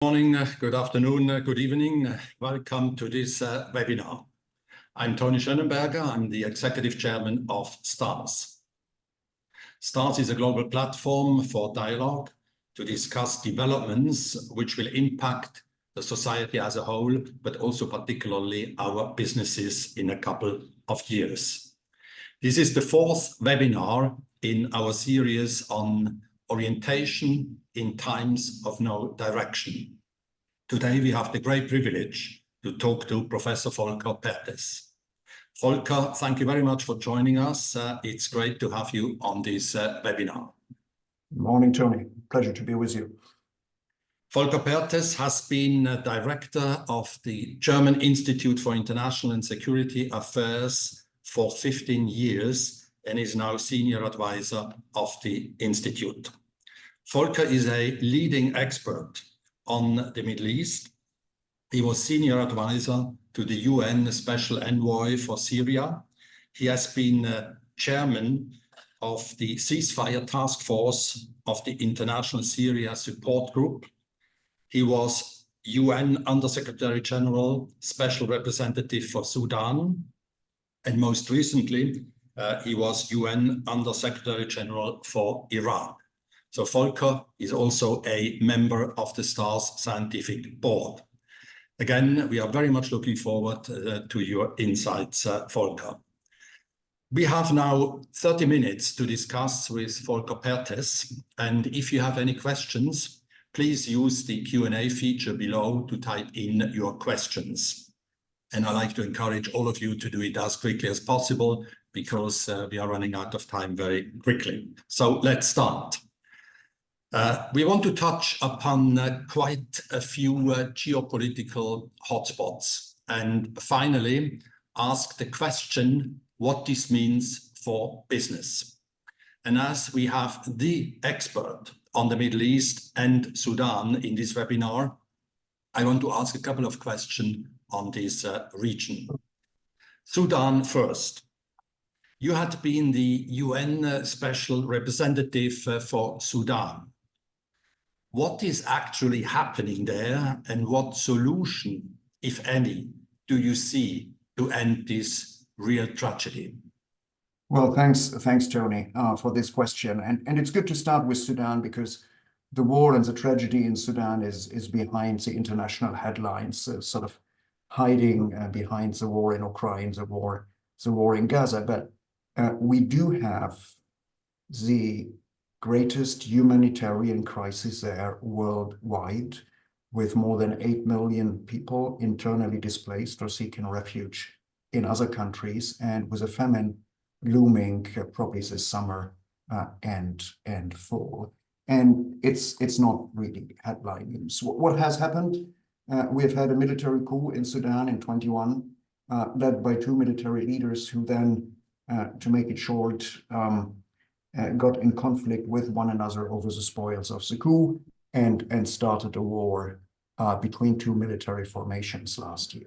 Morning, good afternoon, good evening. Welcome to this webinar. I'm Toni SCHOENENBERGER. I'm the Executive Chairman of STARS. STARS is a global platform for dialogue to discuss developments which will impact the society as a whole, but also particularly our businesses in a couple of years. This is the fourth webinar in our series on orientation in times of no direction. Today we have the great privilege to talk to Professor Volker Perthes. Volker, thank you very much for joining us. It's great to have you on this webinar. Good morning, Tony. Pleasure to be with you. Volker Perthes has been director of the German Institute for International and Security Affairs for 15 years and is now senior advisor of the Institute. Volker is a leading expert on the Middle East. He was senior advisor to the UN Special Envoy for Syria. He has been chairman of the ceasefire task force of the International Syria Support Group. He was UN Undersecretary General, Special Representative for Sudan, and most recently, he was UN Undersecretary General for Iraq. So Volker is also a member of the STARS Scientific Board. Again, we are very much looking forward to your insights, Volker. We have now 30 minutes to discuss with Volker Perthes, and if you have any questions, please use the Q&A feature below to type in your questions. And I'd like to encourage all of you to do it as quickly as possible because we are running out of time very quickly. So let's start. We want to touch upon quite a few geopolitical hotspots and finally ask the question what this means for business. And as we have the expert on the Middle East and Sudan in this webinar, I want to ask a couple of questions on this region. Sudan first. You had been the UN Special Representative for Sudan. What is actually happening there and what solution, if any, do you see to end this real tragedy? Well, thanks, Tony, for this question. And it's good to start with Sudan because the war and the tragedy in Sudan is behind the international headlines, sort of hiding behind the war in Ukraine, the war in Gaza. But we do have the greatest humanitarian crisis there worldwide, with more than 8 million people internally displaced or seeking refuge in other countries, and with a famine looming probably this summer and fall. And it's not really headline news. What has happened? We have had a military coup in Sudan in 21, led by two military leaders who then, to make it short, got in conflict with one another over the spoils of the coup and started a war between two military formations last year.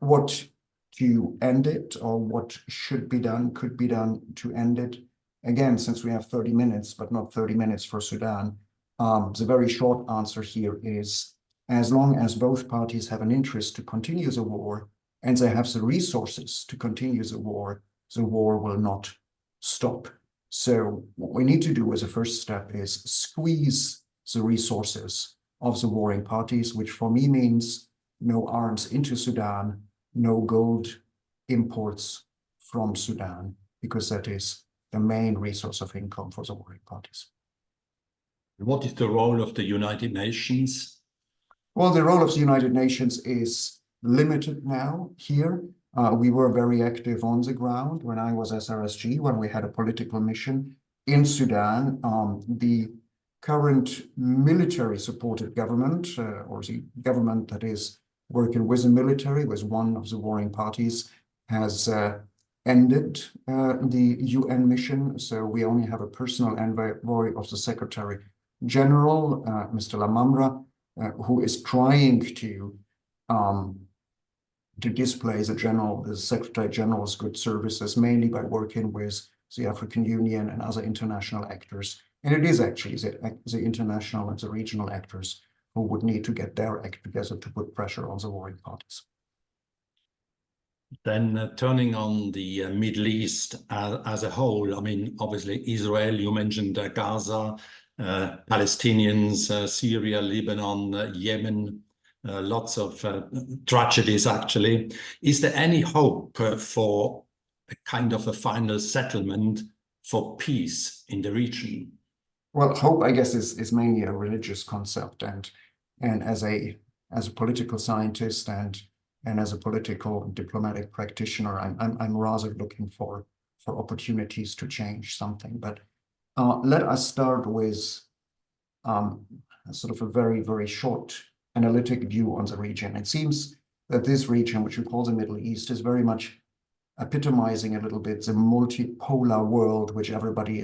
What to end it, or what should be done, could be done to end it? Again, since we have 30 minutes, but not 30 minutes for Sudan, the very short answer here is, as long as both parties have an interest to continue the war and they have the resources to continue the war will not stop. So what we need to do as a first step is squeeze the resources of the warring parties, which for me means no arms into Sudan, no gold imports from Sudan, because that is the main resource of income for the warring parties. What is the role of the United Nations? Well, the role of the United Nations is limited now here. We were very active on the ground when I was SRSG, when we had a political mission in Sudan. The current military-supported government, or the government that is working with the military, with one of the warring parties, has ended the UN mission. So we only have a personal envoy of the Secretary General, Mr. Lamamra, who is trying to display the Secretary General's good services, mainly by working with the African Union and other international actors. And it is actually the international and the regional actors who would need to get their act together to put pressure on the warring parties. Then turning on the Middle East as a whole, I mean, obviously Israel, you mentioned Gaza, Palestinians, Syria, Lebanon, Yemen, lots of tragedies actually. Is there any hope for a kind of a final settlement for peace in the region? Well, hope, I guess, is mainly a religious concept, and as a political scientist and as a political diplomatic practitioner, I'm rather looking for opportunities to change something. But let us start with sort of a very, very short analytic view on the region. It seems that this region, which we call the Middle East, is very much epitomizing a little bit the multipolar world which everybody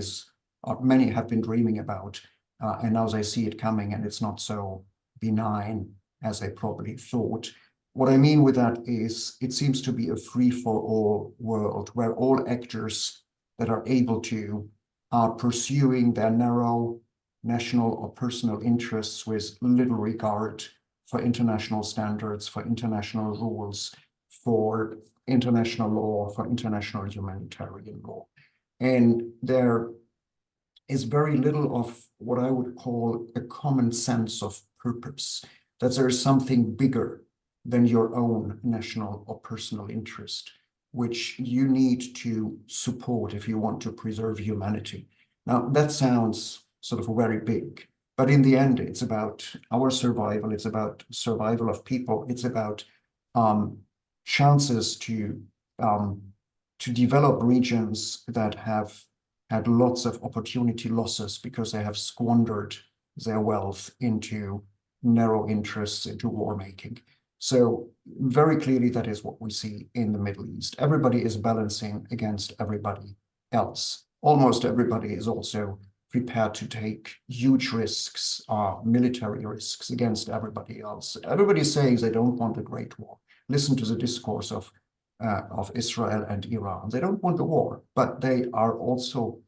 many have been dreaming about, and now they see it coming, and it's not so benign as they probably thought. What I mean with that is it seems to be a free-for-all world where all actors that are able to are pursuing their narrow national or personal interests with little regard for international standards, for international rules, for international law, for international humanitarian law. And there is very little of what I would call a common sense of purpose, that there is something bigger than your own national or personal interest, which you need to support if you want to preserve humanity. Now, that sounds sort of very big, but in the end, it's about our survival. It's about survival of people. It's about chances to develop regions that have had lots of opportunity losses because they have squandered their wealth into narrow interests, into war making. So very clearly, that is what we see in the Middle East. Everybody is balancing against everybody else. Almost everybody is also prepared to take huge risks, military risks against everybody else. Everybody is saying they don't want a great war. Listen to the discourse of Israel and Iran. They don't want the war, but they are also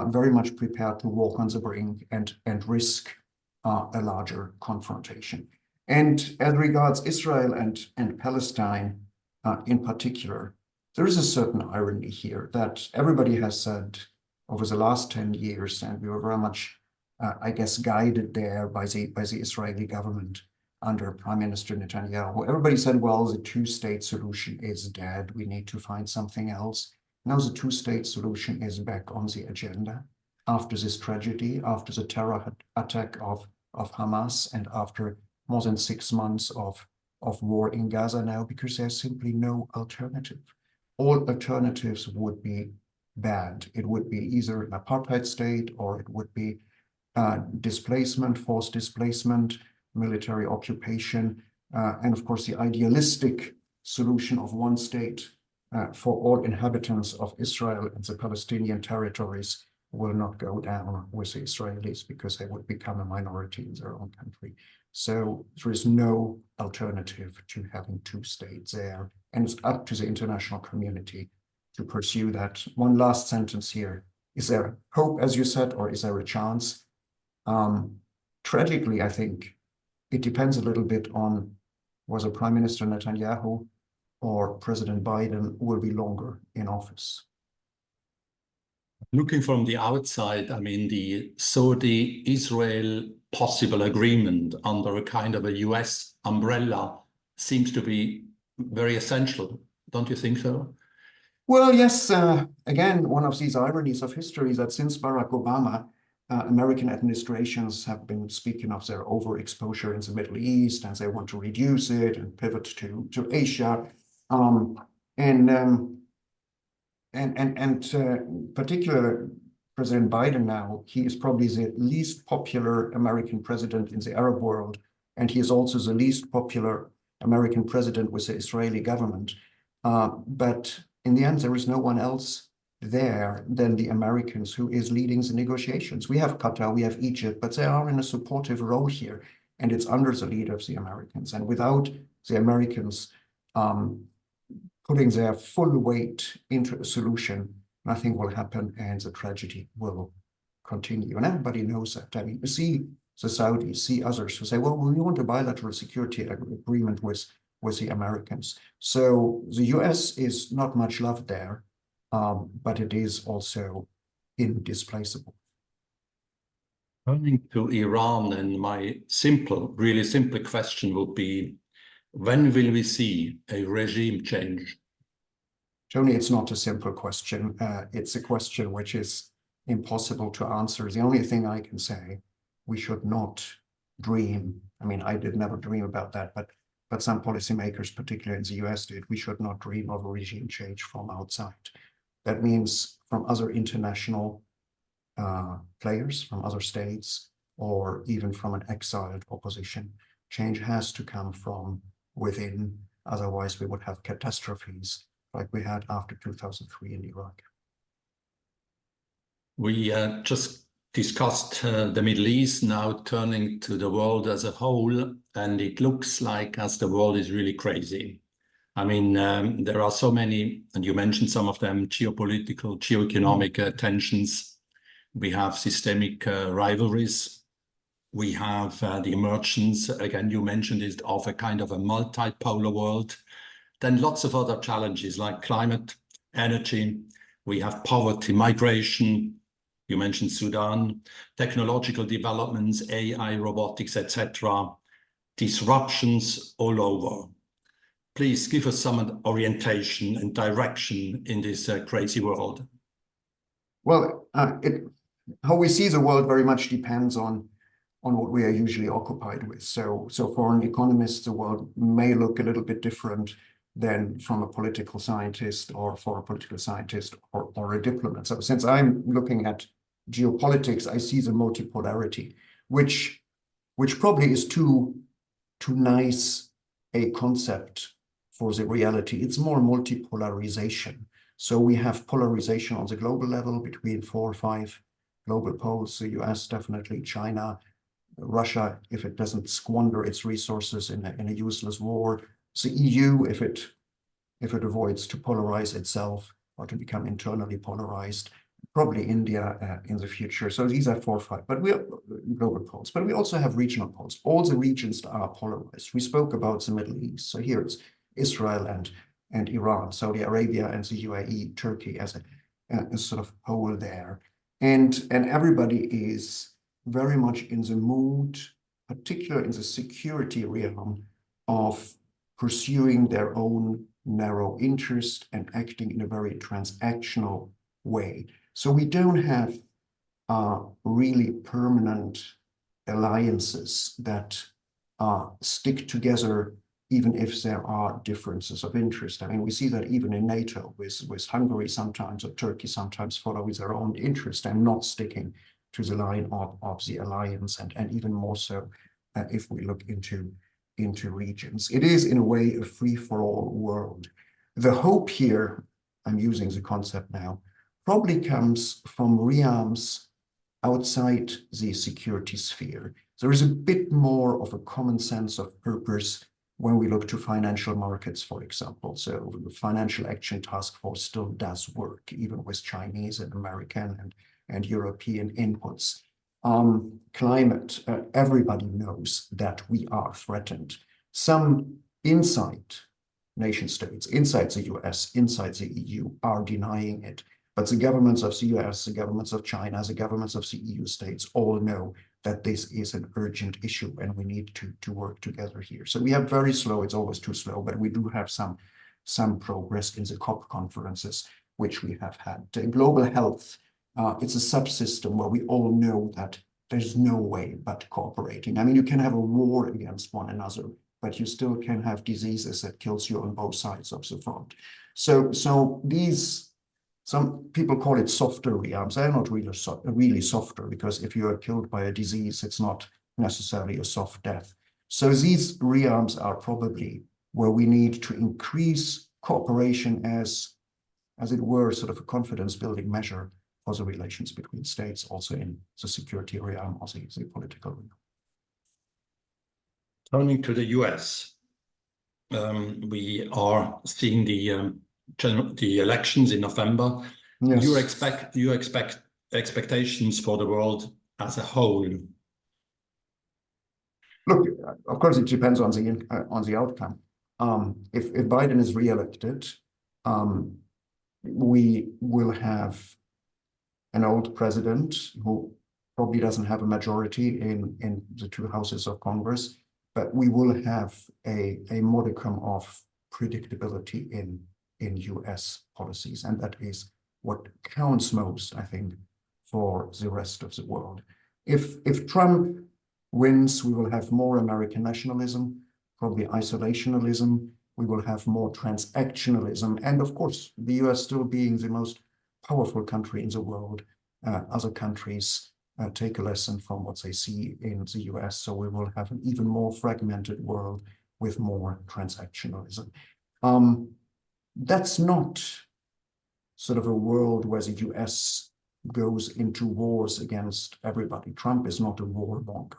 very much prepared to walk on the brink and risk a larger confrontation. And as regards Israel and Palestine in particular, there is a certain irony here that everybody has said over the last 10 years, and we were very much, I guess, guided there by the Israeli government under Prime Minister Netanyahu. Everybody said, well, the two-state solution is dead. We need to find something else. Now the two-state solution is back on the agenda after this tragedy, after the terror attack of Hamas, and after more than 6 months of war in Gaza now, because there's simply no alternative. All alternatives would be bad. It would be either an apartheid state, or it would be displacement, forced displacement, military occupation, and of course the idealistic solution of one state for all inhabitants of Israel and the Palestinian territories will not go down with the Israelis, because they would become a minority in their own country. So there is no alternative to having two states there, and it's up to the international community to pursue that. One last sentence here. Is there hope, as you said, or is there a chance? Tragically, I think it depends a little bit on whether Prime Minister Netanyahu or President Biden will be longer in office. Looking from the outside, I mean, the Saudi-Israel possible agreement under a kind of a US umbrella seems to be very essential. Don't you think so? Well, yes. Again, one of these ironies of history is that since Barack Obama, American administrations have been speaking of their overexposure in the Middle East, and they want to reduce it and pivot to Asia. Particularly President Biden now, he is probably the least popular American president in the Arab world, and he is also the least popular American president with the Israeli government. But in the end, there is no one else there than the Americans who is leading the negotiations. We have Qatar, we have Egypt, but they are in a supportive role here, and it's under the lead of the Americans. And without the Americans putting their full weight into a solution, nothing will happen, and the tragedy will continue. And everybody knows that. I mean, you see the Saudis, see others who say, well, we want a bilateral security agreement with the Americans. So the US is not much loved there, but it is also indisplaceable. Turning to Iran, and my really simple question would be, when will we see a regime change? Tony, it's not a simple question. It's a question which is impossible to answer. The only thing I can say, we should not dream. I mean, I did never dream about that, but some policymakers, particularly in the US, did. We should not dream of a regime change from outside. That means from other international players, from other states, or even from an exiled opposition. Change has to come from within. Otherwise, we would have catastrophes like we had after 2003 in Iraq. We just discussed the Middle East, now turning to the world as a whole, and it looks like as the world is really crazy. I mean, there are so many, and you mentioned some of them, geopolitical, geoeconomic tensions. We have systemic rivalries. We have the emergence, again, you mentioned it, of a kind of a multipolar world. Then lots of other challenges like climate, energy. We have poverty, migration. You mentioned Sudan, technological developments, AI, robotics, etc. Disruptions all over. Please give us some orientation and direction in this crazy world. Well, how we see the world very much depends on what we are usually occupied with. So for an economist, the world may look a little bit different than from a political scientist or for a political scientist or a diplomat. So since I'm looking at geopolitics, I see the multipolarity, which probably is too nice a concept for the reality. It's more multipolarization. So we have polarization on the global level between 4 or 5 global poles, the US definitely, China, Russia, if it doesn't squander its resources in a useless war, the EU, if it avoids to polarize itself or to become internally polarized, probably India in the future. So these are 4 or 5, but we are global poles, but we also have regional poles. All the regions are polarized. We spoke about the Middle East. So here it's Israel and Iran, Saudi Arabia and the UAE, Turkey as a sort of pole there. And everybody is very much in the mood, particularly in the security realm, of pursuing their own narrow interest and acting in a very transactional way. So we don't have really permanent alliances that stick together even if there are differences of interest. I mean, we see that even in NATO, with Hungary sometimes or Turkey sometimes following their own interest and not sticking to the line of the alliance, and even more so if we look into regions. It is, in a way, a free-for-all world. The hope here, I'm using the concept now, probably comes from realms outside the security sphere. There is a bit more of a common sense of purpose when we look to financial markets, for example. So the Financial Action Task Force still does work, even with Chinese and American and European inputs. Climate, everybody knows that we are threatened. Some inside nation states, inside the US, inside the EU, are denying it. But the governments of the US, the governments of China, the governments of the EU states all know that this is an urgent issue and we need to work together here. So we have very slow, it's always too slow, but we do have some progress in the COP conferences, which we have had. Global health, it's a subsystem where we all know that there's no way but cooperating. I mean, you can have a war against one another, but you still can have diseases that kills you on both sides of the front. So these, some people call it softer realms. They're not really softer, because if you are killed by a disease, it's not necessarily a soft death. So these realms are probably where we need to increase cooperation as it were, sort of a confidence building measure for the relations between states, also in the security realm, also the political realm. Turning to the US, we are seeing the elections in November. Yes. You expect expectations for the world as a whole. Look, of course, it depends on the outcome. If Biden is reelected, we will have an old president who probably doesn't have a majority in the two houses of Congress, but we will have a modicum of predictability in US policies. And that is what counts most, I think, for the rest of the world. If Trump wins, we will have more American nationalism, probably isolationism. We will have more transactionalism. And of course, the US still being the most powerful country in the world, other countries take a lesson from what they see in the US. So we will have an even more fragmented world with more transactionalism. That's not sort of a world where the US goes into wars against everybody. Trump is not a warmonger.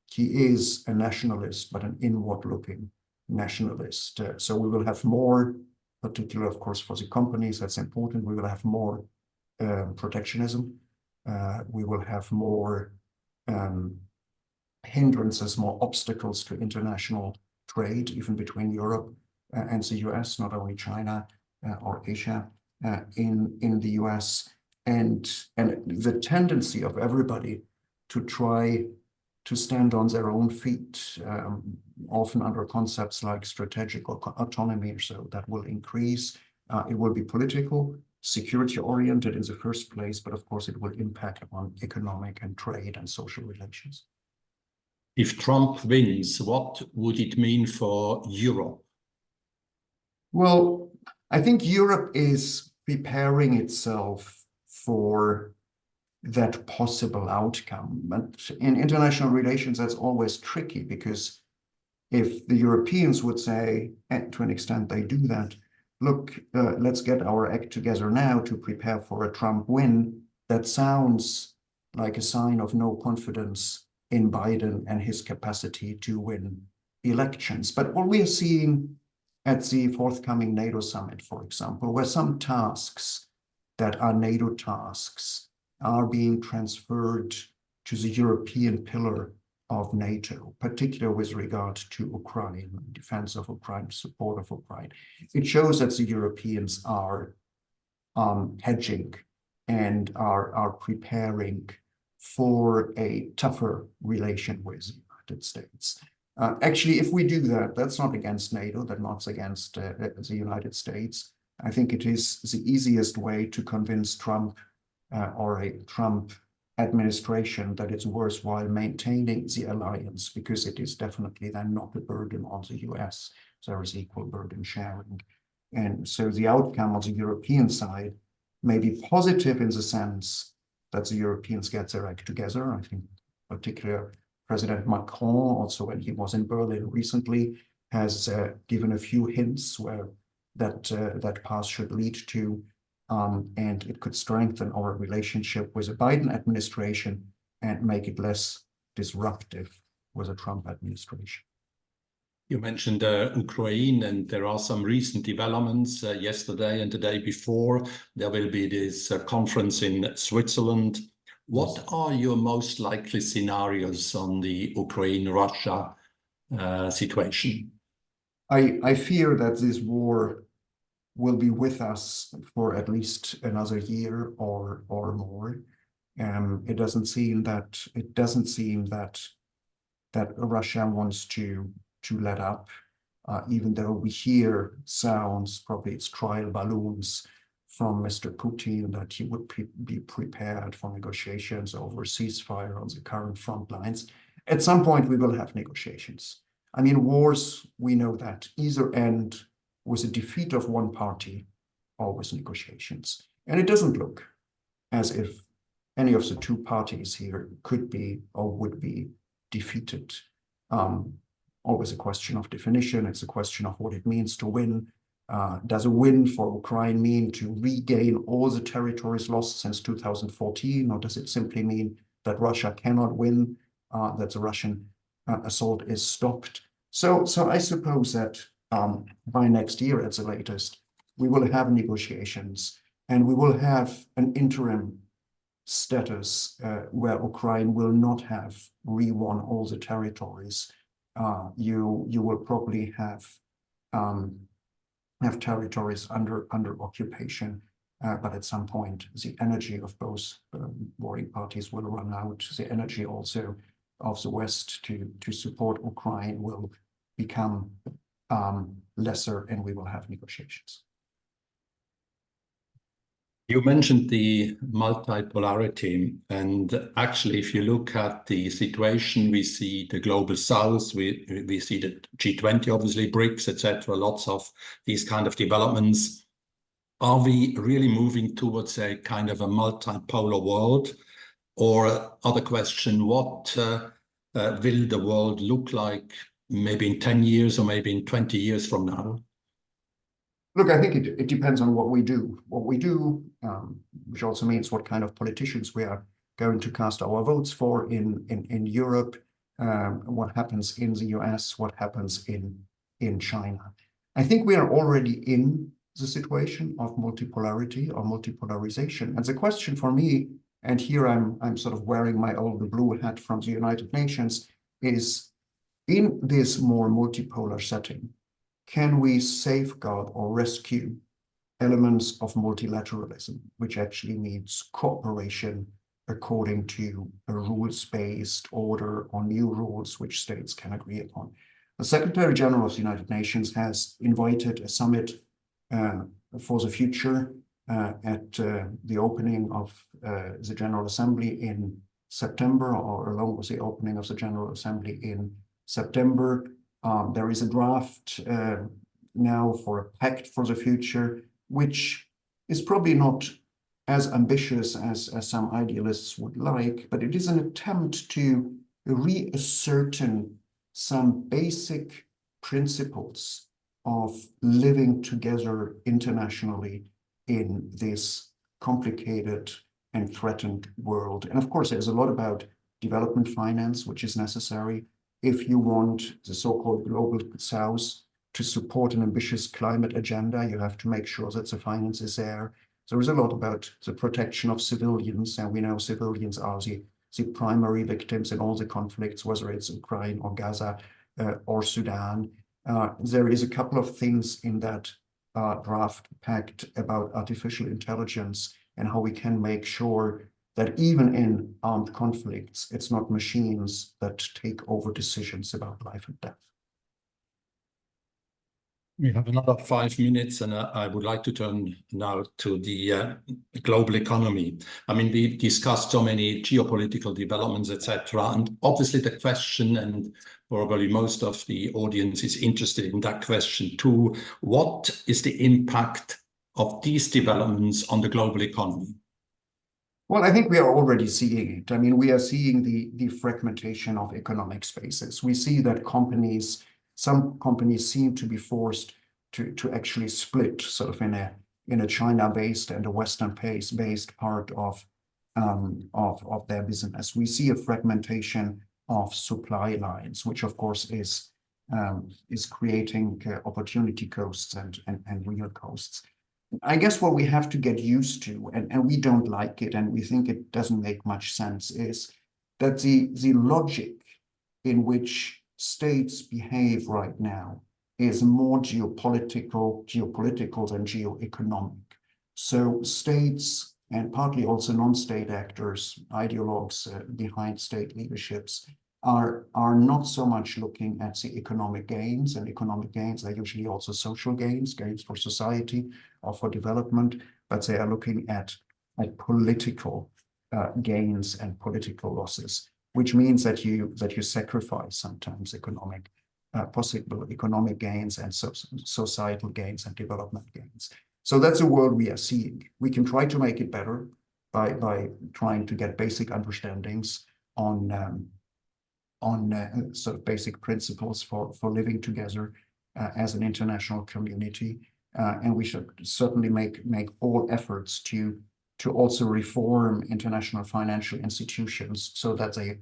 He is a nationalist, but an inward-looking nationalist. So we will have more, particularly, of course, for the companies, that's important. We will have more protectionism. We will have more hindrances, more obstacles to international trade, even between Europe and the US, not only China or Asia in the US. And the tendency of everybody to try to stand on their own feet, often under concepts like strategic autonomy, so that will increase. It will be political, security-oriented in the first place, but of course it will impact on economic and trade and social relations. If Trump wins, what would it mean for Europe? Well, I think Europe is preparing itself for that possible outcome. But in international relations, that's always tricky, because if the Europeans would say, and to an extent they do that, look, let's get our act together now to prepare for a Trump win, that sounds like a sign of no confidence in Biden and his capacity to win elections. But what we are seeing at the forthcoming NATO summit, for example, where some tasks that are NATO tasks are being transferred to the European pillar of NATO, particularly with regard to Ukraine, defense of Ukraine, support of Ukraine. It shows that the Europeans are hedging and are preparing for a tougher relation with the United States. Actually, if we do that, that's not against NATO, that's not against the United States. I think it is the easiest way to convince Trump or a Trump administration that it's worthwhile maintaining the alliance, because it is definitely then not a burden on the US. There is equal burden sharing. And so the outcome of the European side may be positive in the sense that the Europeans get their act together. I think particularly President Macron, also when he was in Berlin recently, has given a few hints where that path should lead to. And it could strengthen our relationship with the Biden administration and make it less disruptive with the Trump administration. You mentioned Ukraine, and there are some recent developments yesterday and the day before. There will be this conference in Switzerland. What are your most likely scenarios on the Ukraine-Russia situation? I fear that this war will be with us for at least another year or more. It doesn't seem that Russia wants to let up, even though we hear sounds, probably it's trial balloons from Mr. Putin, that he would be prepared for negotiations over ceasefire on the current front lines. At some point, we will have negotiations. I mean, wars, we know that either end with the defeat of one party or with negotiations. And it doesn't look as if any of the two parties here could be or would be defeated. Always a question of definition. It's a question of what it means to win. Does a win for Ukraine mean to regain all the territories lost since 2014, or does it simply mean that Russia cannot win, that the Russian assault is stopped? So I suppose that by next year at the latest, we will have negotiations, and we will have an interim status where Ukraine will not have re-won all the territories you will probably have territories under occupation, but at some point the energy of both warring parties will run out. The energy also of the West to support Ukraine will become lesser, and we will have negotiations. You mentioned the multipolarity, and actually, if you look at the situation, we see the global south, we see the G20, obviously, BRICS, etc., lots of these kind of developments. Are we really moving towards a kind of a multipolar world? Or other question, what will the world look like maybe in 10 years or maybe in 20 years from now? Look, I think it depends on what we do. What we do, which also means what kind of politicians we are going to cast our votes for in Europe, what happens in the US, what happens in China. I think we are already in the situation of multipolarity or multipolarization. And the question for me, and here I'm sort of wearing my old blue hat from the United Nations, is in this more multipolar setting, can we safeguard or rescue elements of multilateralism, which actually means cooperation according to a rules-based order or new rules which states can agree upon? The Secretary General of the United Nations has invited a summit for the future at the opening of the General Assembly in September, or along with the opening of the General Assembly in September. There is a draft now for a pact for the future, which is probably not as ambitious as some idealists would like, but it is an attempt to reascertain some basic principles of living together internationally in this complicated and threatened world. And of course, there's a lot about development finance, which is necessary. If you want the so-called global south to support an ambitious climate agenda, you have to make sure that the finance is there. There is a lot about the protection of civilians, and we know civilians are the primary victims in all the conflicts, whether it's Ukraine or Gaza or Sudan. There is a couple of things in that draft pact about artificial intelligence and how we can make sure that even in armed conflicts, it's not machines that take over decisions about life and death. We have another 5 minutes, and I would like to turn now to the global economy. I mean, we discussed so many geopolitical developments, etc. And obviously the question, and probably most of the audience is interested in that question too, what is the impact of these developments on the global economy? Well, I think we are already seeing it. I mean, we are seeing the fragmentation of economic spaces. We see that some companies seem to be forced to actually split sort of in a China-based and a Western-based part of their business. We see a fragmentation of supply lines, which of course is creating opportunity costs and real costs. I guess what we have to get used to, and we don't like it, and we think it doesn't make much sense, is that the logic in which states behave right now is more geopolitical than geoeconomic. So states, and partly also non-state actors, ideologues behind state leaderships, are not so much looking at the economic gains, and economic gains are usually also social gains for society or for development, but they are looking at political gains and political losses, which means that you sacrifice sometimes possible economic gains and societal gains and development gains. So that's a world we are seeing. We can try to make it better by trying to get basic understandings on sort of basic principles for living together as an international community. And we should certainly make all efforts to also reform international financial institutions so that they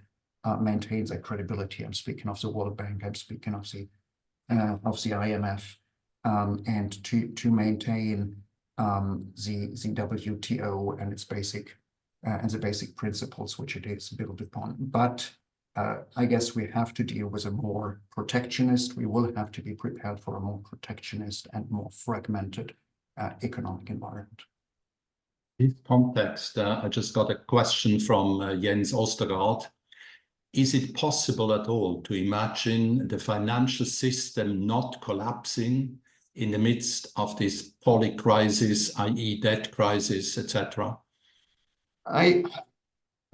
maintain their credibility. I'm speaking of the World Bank, I'm speaking of the IMF, and to maintain the WTO and its basic and the basic principles which it is built upon. But I guess we have to deal with a more protectionist. We will have to be prepared for a more protectionist and more fragmented economic environment. In this context, I just got a question from Jens Ostergaard. Is it possible at all to imagine the financial system not collapsing in the midst of this polycrisis, i.e. debt crisis, etc.? I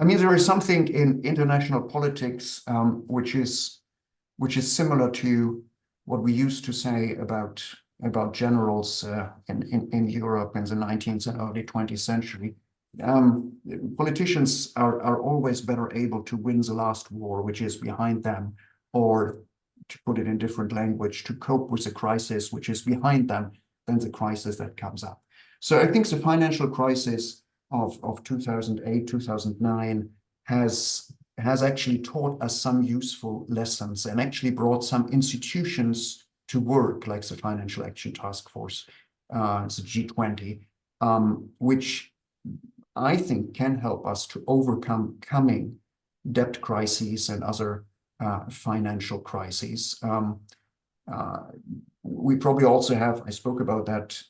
mean, there is something in international politics which is similar to what we used to say about generals in Europe in the 19th and early 20th century. Politicians are always better able to win the last war, which is behind them, or to put it in different language, to cope with the crisis which is behind them than the crisis that comes up. So I think the financial crisis of 2008, 2009 has actually taught us some useful lessons and actually brought some institutions to work, like the Financial Action Task Force, the G20, which I think can help us to overcome coming debt crises and other financial crises. We probably also have, I spoke about that,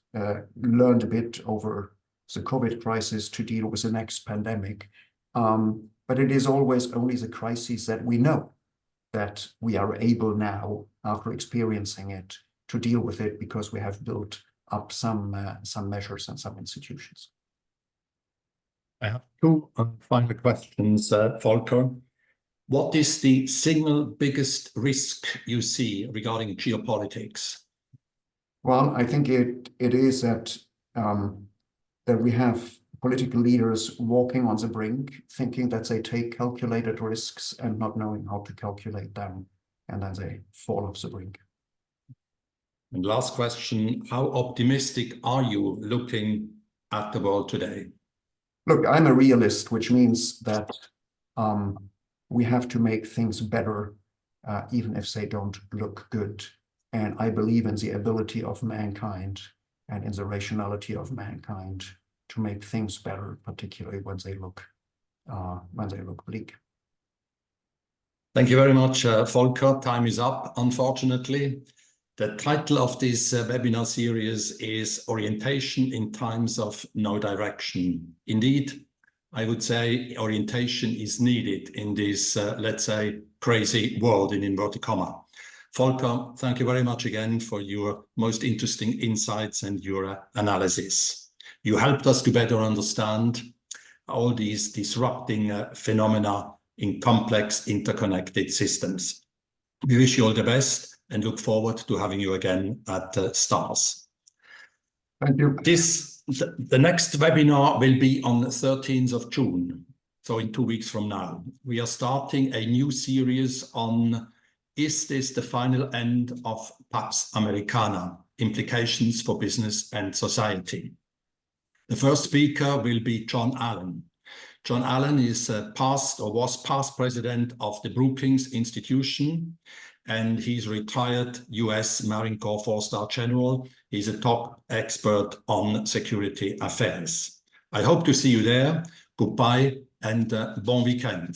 learned a bit over the COVID crisis to deal with the next pandemic. But it is always only the crises that we know that we are able now, after experiencing it, to deal with it because we have built up some measures and some institutions. I have two final questions, Volker. What is the single biggest risk you see regarding geopolitics? Well, I think it is that we have political leaders walking on the brink, thinking that they take calculated risks and not knowing how to calculate them, and then they fall off the brink. And last question, how optimistic are you looking at the world today? Look, I'm a realist, which means that we have to make things better, even if they don't look good. And I believe in the ability of mankind and in the rationality of mankind to make things better, particularly when they look bleak. Thank you very much, Volker. Time is up, unfortunately. The title of this webinar series is Orientation in Times of No Direction. Indeed, I would say orientation is needed in this, let's say, crazy world in inverted comma. Volker, thank you very much again for your most interesting insights and your analysis. You helped us to better understand all these disrupting phenomena in complex interconnected systems. We wish you all the best and look forward to having you again at STARS. Thank you. The next webinar will be on the 13th of June, so in 2 weeks from now. We are starting a new series on, is this the final end of Pax Americana? Implications for business and society. The first speaker will be John Allen. John Allen is was past president of the Brookings Institution, and he's retired US Marine Corps 4-star general. He's a top expert on security affairs. I hope to see you there. Goodbye and bon weekend.